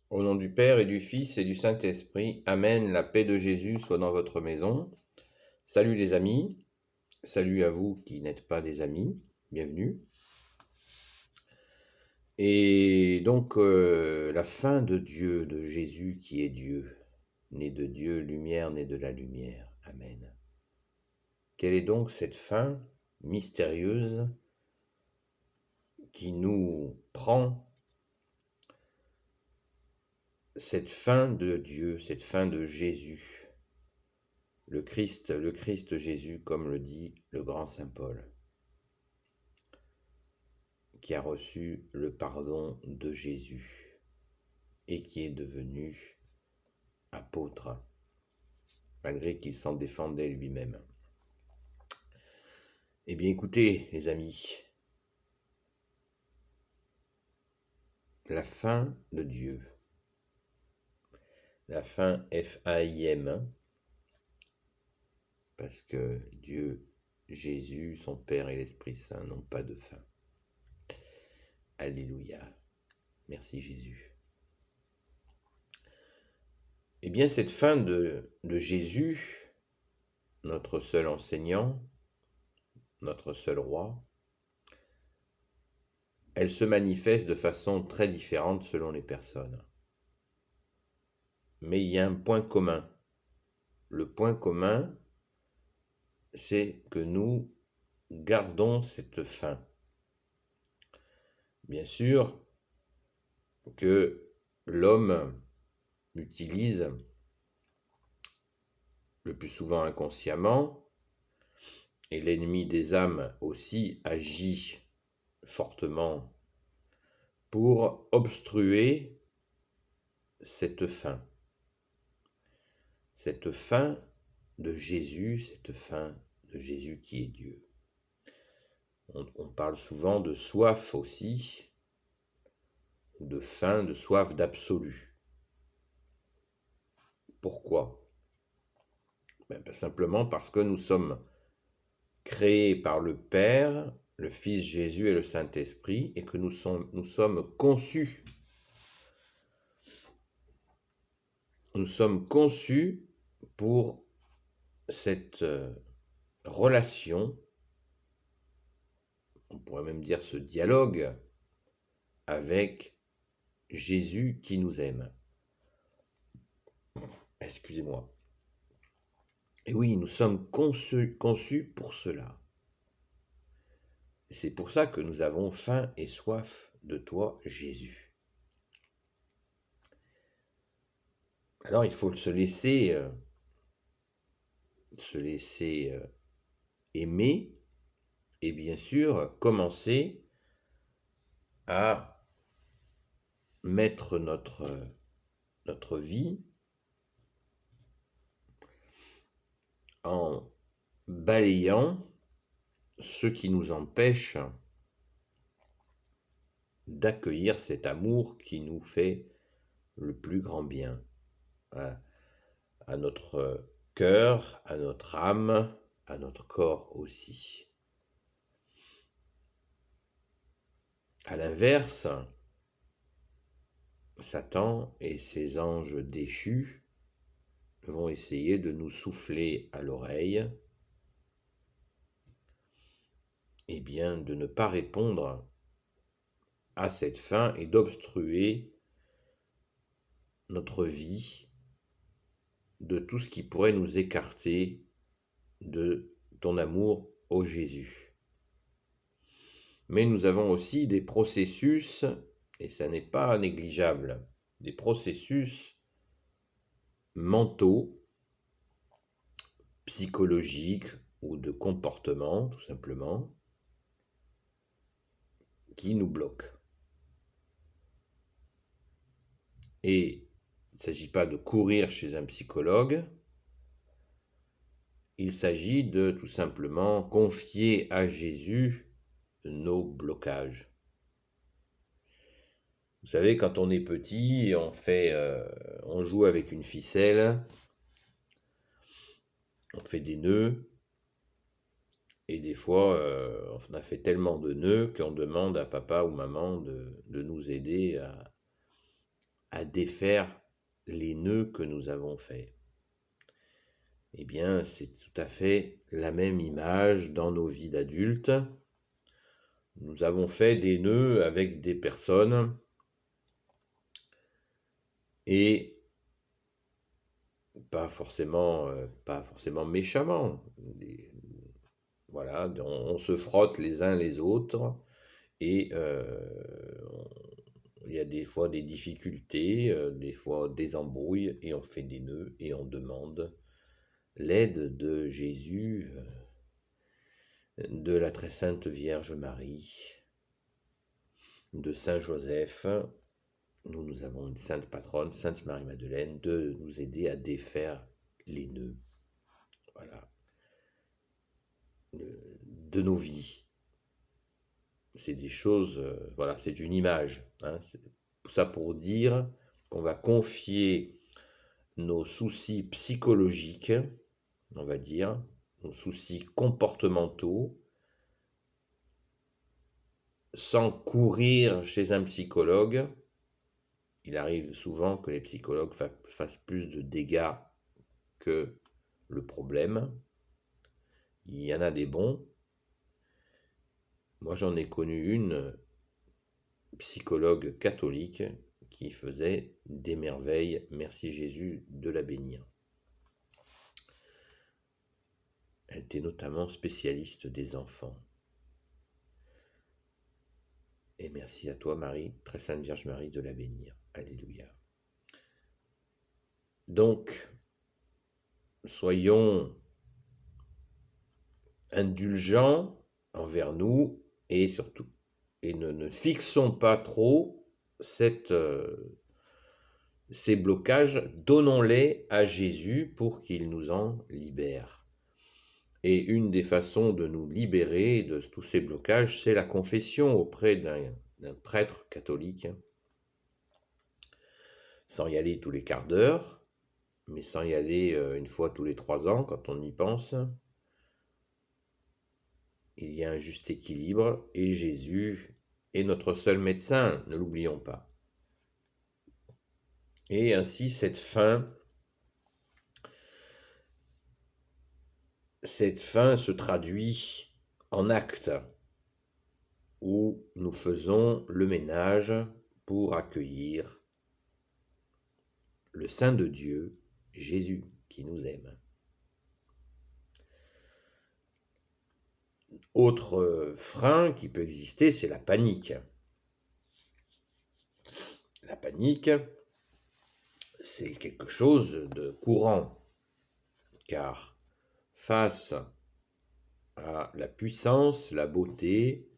Au nom du Père et du Fils et du Saint-Esprit, Amen. La paix de Jésus soit dans votre maison. Salut les amis, salut à vous qui n'êtes pas des amis, bienvenue. Et donc la fin de Dieu, de Jésus qui est Dieu, né de Dieu, lumière, né de la lumière. Amen. Quelle est donc cette fin mystérieuse qui nous prend, cette fin de Dieu, cette fin de Jésus, le Christ Jésus, comme le dit le grand Saint Paul, qui a reçu le pardon de Jésus et qui est devenu apôtre, malgré qu'il s'en défendait lui-même. Eh bien écoutez les amis, la fin de Dieu, la fin F-A-I-M, parce que Dieu, Jésus, son Père et l'Esprit Saint n'ont pas de fin. Alléluia, merci Jésus. Eh bien cette fin de Jésus, notre seul enseignant, notre seul roi, elle se manifeste de façon très différente selon les personnes. Mais il y a un point commun. Le point commun, c'est que nous gardons cette fin. Bien sûr que l'homme utilise, le plus souvent inconsciemment, et l'ennemi des âmes aussi agit fortement pour obstruer cette fin de Jésus, cette fin de Jésus qui est Dieu. On parle souvent de soif aussi, de faim, de soif d'absolu. Pourquoi ? Simplement parce que nous sommes créés par le Père, le Fils Jésus et le Saint-Esprit, et que nous sommes conçus. Nous sommes conçus pour cette relation, on pourrait même dire ce dialogue avec Jésus qui nous aime. Excusez-moi. Et oui, nous sommes conçus pour cela. Et c'est pour ça que nous avons faim et soif de toi, Jésus. Alors il faut se laisser aimer et bien sûr commencer à mettre notre vie en balayant ce qui nous empêche d'accueillir cet amour qui nous fait le plus grand bien à notre cœur, à notre âme, à notre corps aussi. À l'inverse, Satan et ses anges déchus vont essayer de nous souffler à l'oreille, et bien de ne pas répondre à cette fin et d'obstruer notre vie de tout ce qui pourrait nous écarter de ton amour, ô Jésus. Mais nous avons aussi des processus, et ça n'est pas négligeable, des processus mentaux, psychologiques ou de comportement, tout simplement, qui nous bloquent. Et il ne s'agit pas de courir chez un psychologue, il s'agit de tout simplement confier à Jésus nos blocages. Vous savez, quand on est petit, on joue avec une ficelle, on fait des nœuds, et des fois, on a fait tellement de nœuds qu'on demande à papa ou maman de nous aider à défaire les nœuds que nous avons faits. Eh bien, c'est tout à fait la même image dans nos vies d'adultes. Nous avons fait des nœuds avec des personnes et pas forcément méchamment. Voilà, on se frotte les uns les autres et il y a des fois des difficultés, des fois des embrouilles et on fait des nœuds et on demande l'aide de Jésus, de la très sainte Vierge Marie, de Saint Joseph. Nous avons une sainte patronne, Sainte Marie-Madeleine, de nous aider à défaire les nœuds, voilà, de nos vies. C'est des choses, voilà, c'est une image, hein, ça pour dire qu'on va confier nos soucis psychologiques, on va dire, nos soucis comportementaux, sans courir chez un psychologue. Il arrive souvent que les psychologues fassent plus de dégâts que le problème. Il y en a des bons. Moi, j'en ai connu une psychologue catholique qui faisait des merveilles, merci Jésus de la bénir. Elle était notamment spécialiste des enfants. Et merci à toi, Marie, très sainte Vierge Marie, de la bénir. Alléluia. Donc, soyons indulgents envers nous et surtout, et ne fixons pas trop ces blocages, donnons-les à Jésus pour qu'il nous en libère. Et une des façons de nous libérer de tous ces blocages, c'est la confession auprès d'un prêtre catholique, sans y aller tous les quarts d'heure, mais sans y aller une fois tous les 3 ans quand on y pense. Il y a un juste équilibre et Jésus est notre seul médecin, ne l'oublions pas. Et ainsi cette fin se traduit en actes où nous faisons le ménage pour accueillir le Saint de Dieu, Jésus, qui nous aime. Autre frein qui peut exister, c'est la panique. La panique, c'est quelque chose de courant, car face à la puissance, la beauté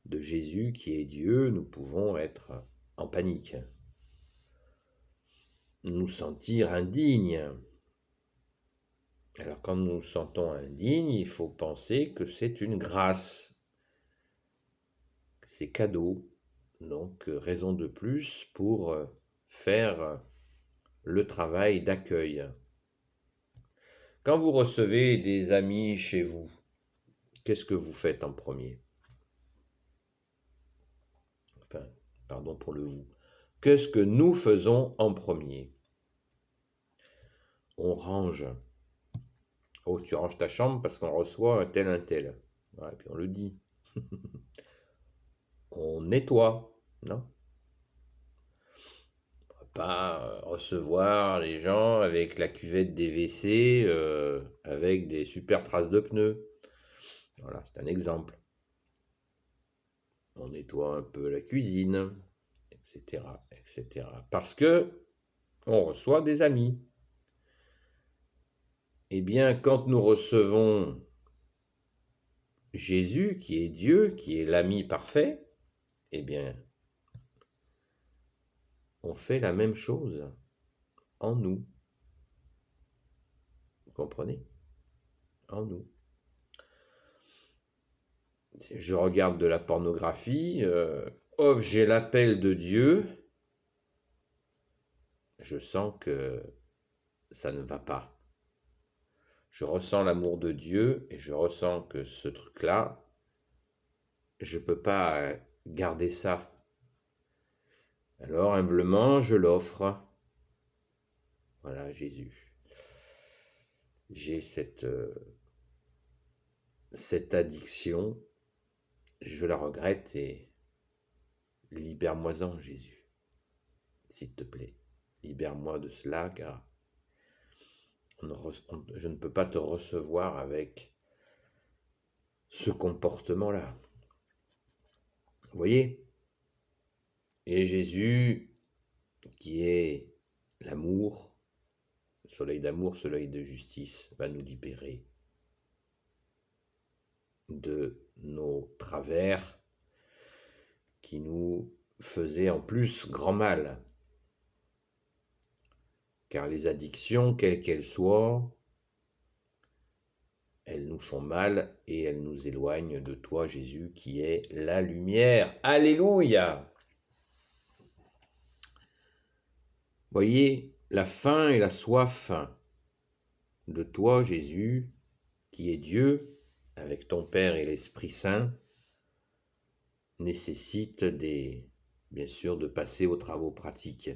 de Jésus qui est Dieu, nous pouvons être en panique, nous sentir indignes. Alors quand nous nous sentons indignes, il faut penser que c'est une grâce, c'est cadeau, donc raison de plus pour faire le travail d'accueil. Quand vous recevez des amis chez vous, qu'est-ce que vous faites en premier? Enfin, pardon pour le vous. Qu'est-ce que nous faisons en premier? On range. Oh, tu ranges ta chambre parce qu'on reçoit un tel. Ouais, puis on le dit. On nettoie, non? On va pas recevoir les gens avec la cuvette des WC, avec des super traces de pneus. Voilà, c'est un exemple. On nettoie un peu la cuisine, etc., etc. Parce que on reçoit des amis. Eh bien, quand nous recevons Jésus, qui est Dieu, qui est l'ami parfait, eh bien, on fait la même chose en nous. Vous comprenez? En nous. Je regarde de la pornographie, hop, j'ai l'appel de Dieu, je sens que ça ne va pas. Je ressens l'amour de Dieu et je ressens que ce truc-là, je ne peux pas garder ça. Alors humblement, je l'offre. Voilà, Jésus. J'ai cette addiction, je la regrette et libère-moi-en, Jésus, s'il te plaît. Libère-moi de cela, car je ne peux pas te recevoir avec ce comportement-là. Vous voyez? Et Jésus, qui est l'amour, soleil d'amour, soleil de justice, va nous libérer de nos travers qui nous faisaient en plus grand mal. Car les addictions, quelles qu'elles soient, elles nous font mal et elles nous éloignent de toi, Jésus, qui est la lumière. Alléluia! Voyez, la faim et la soif de toi, Jésus, qui est Dieu, avec ton Père et l'Esprit Saint, nécessitent bien sûr de passer aux travaux pratiques.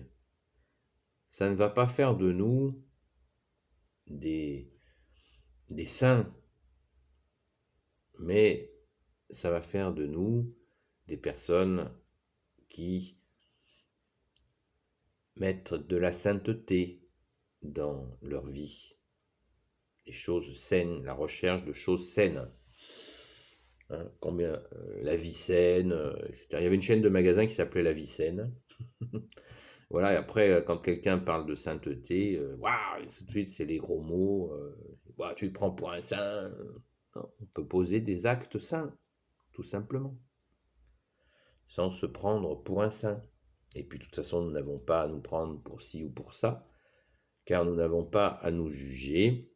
Ça ne va pas faire de nous des saints, mais ça va faire de nous des personnes qui mettent de la sainteté dans leur vie, des choses saines, la recherche de choses saines. La vie saine, etc. Il y avait une chaîne de magasins qui s'appelait La Vie Saine. Voilà, et après, quand quelqu'un parle de sainteté, tout de suite, c'est les gros mots. Tu le prends pour un saint. Non, on peut poser des actes saints, tout simplement, sans se prendre pour un saint. Et puis, de toute façon, nous n'avons pas à nous prendre pour ci ou pour ça, car nous n'avons pas à nous juger.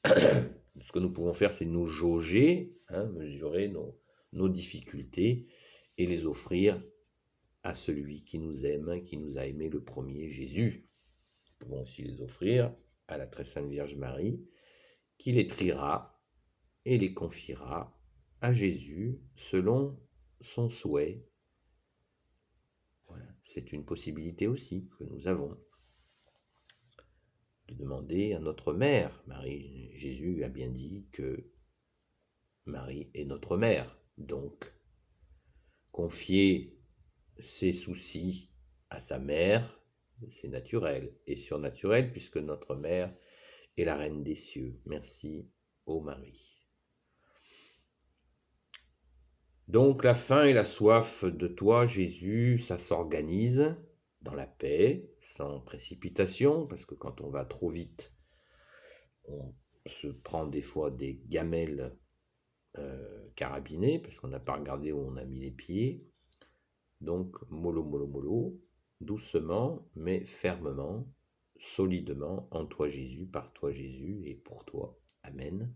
Ce que nous pouvons faire, c'est nous jauger, mesurer nos difficultés et les offrir à celui qui nous aime, qui nous a aimé le premier, Jésus. Nous pouvons aussi les offrir à la très sainte Vierge Marie, qui les triera et les confiera à Jésus selon son souhait. Voilà. C'est une possibilité aussi que nous avons de demander à notre mère. Jésus a bien dit que Marie est notre mère, donc confier ses soucis à sa mère, c'est naturel et surnaturel puisque notre mère est la reine des cieux. Merci, ô Marie. Donc la faim et la soif de toi, Jésus, ça s'organise dans la paix, sans précipitation, parce que quand on va trop vite, on se prend des fois des gamelles carabinées, parce qu'on n'a pas regardé où on a mis les pieds. Donc mollo, mollo, mollo, doucement, mais fermement, solidement, en toi Jésus, par toi Jésus, et pour toi. Amen.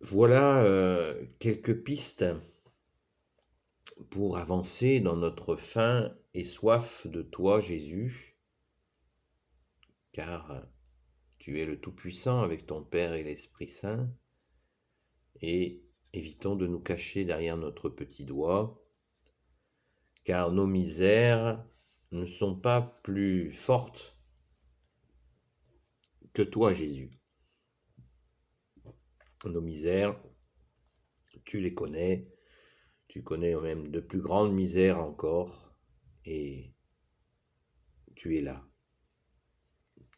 Voilà quelques pistes pour avancer dans notre faim et soif de toi, Jésus, car tu es le Tout-Puissant avec ton Père et l'Esprit Saint, et évitons de nous cacher derrière notre petit doigt, car nos misères ne sont pas plus fortes que toi, Jésus. Nos misères, tu les connais, tu connais même de plus grandes misères encore, et tu es là.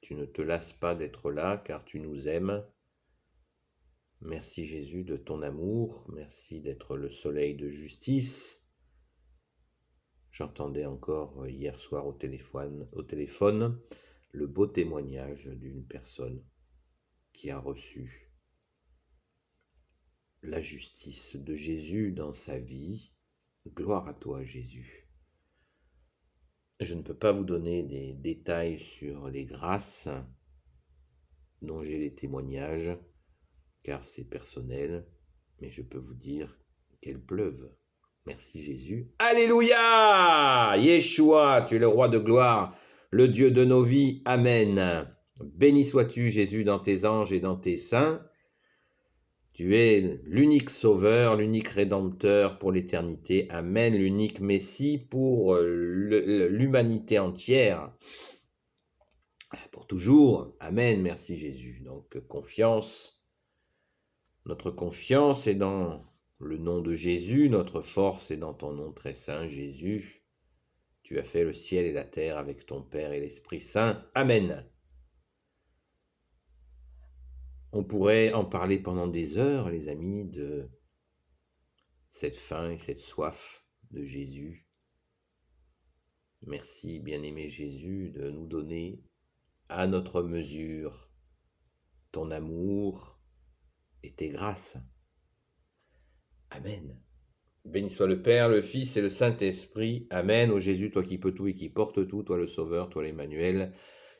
Tu ne te lasses pas d'être là, car tu nous aimes. Merci Jésus de ton amour, merci d'être le soleil de justice. J'entendais encore hier soir au téléphone le beau témoignage d'une personne qui a reçu la justice de Jésus dans sa vie. Gloire à toi, Jésus. Je ne peux pas vous donner des détails sur les grâces dont j'ai les témoignages, car c'est personnel, mais je peux vous dire qu'elles pleuvent. Merci Jésus. Alléluia! Yeshua, tu es le roi de gloire, le Dieu de nos vies. Amen. Béni sois-tu, Jésus, dans tes anges et dans tes saints. Tu es l'unique sauveur, l'unique rédempteur pour l'éternité. Amen, l'unique Messie pour l'humanité entière. Pour toujours. Amen, merci Jésus. Donc confiance. Notre confiance est dans le nom de Jésus. Notre force est dans ton nom très saint, Jésus. Tu as fait le ciel et la terre avec ton Père et l'Esprit Saint. Amen. On pourrait en parler pendant des heures, les amis, de cette faim et cette soif de Jésus. Merci, bien-aimé Jésus, de nous donner à notre mesure ton amour et tes grâces. Amen. Béni soit le Père, le Fils et le Saint-Esprit. Amen. Ô Jésus, toi qui peux tout et qui portes tout, toi le Sauveur, toi l'Emmanuel,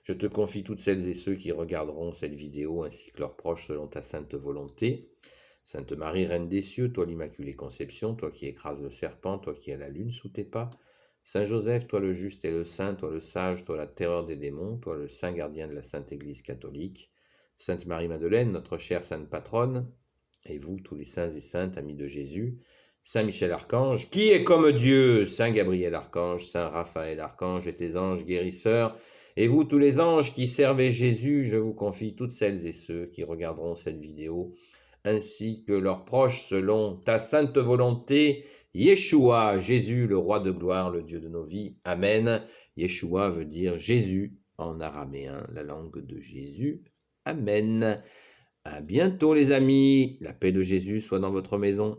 je te confie toutes celles et ceux qui regarderont cette vidéo ainsi que leurs proches selon ta sainte volonté. Sainte Marie, Reine des cieux, toi l'Immaculée Conception, toi qui écrases le serpent, toi qui as la lune sous tes pas. Saint Joseph, toi le juste et le saint, toi le sage, toi la terreur des démons, toi le saint gardien de la Sainte Église catholique. Sainte Marie-Madeleine, notre chère sainte patronne, et vous, tous les saints et saintes, amis de Jésus. Saint Michel Archange, qui est comme Dieu, Saint Gabriel Archange, Saint Raphaël Archange et tes anges guérisseurs, et vous tous les anges qui servez Jésus, je vous confie toutes celles et ceux qui regarderont cette vidéo, ainsi que leurs proches selon ta sainte volonté, Yeshua, Jésus, le roi de gloire, le Dieu de nos vies. Amen. Yeshua veut dire Jésus en araméen, la langue de Jésus. Amen. À bientôt les amis. La paix de Jésus soit dans votre maison.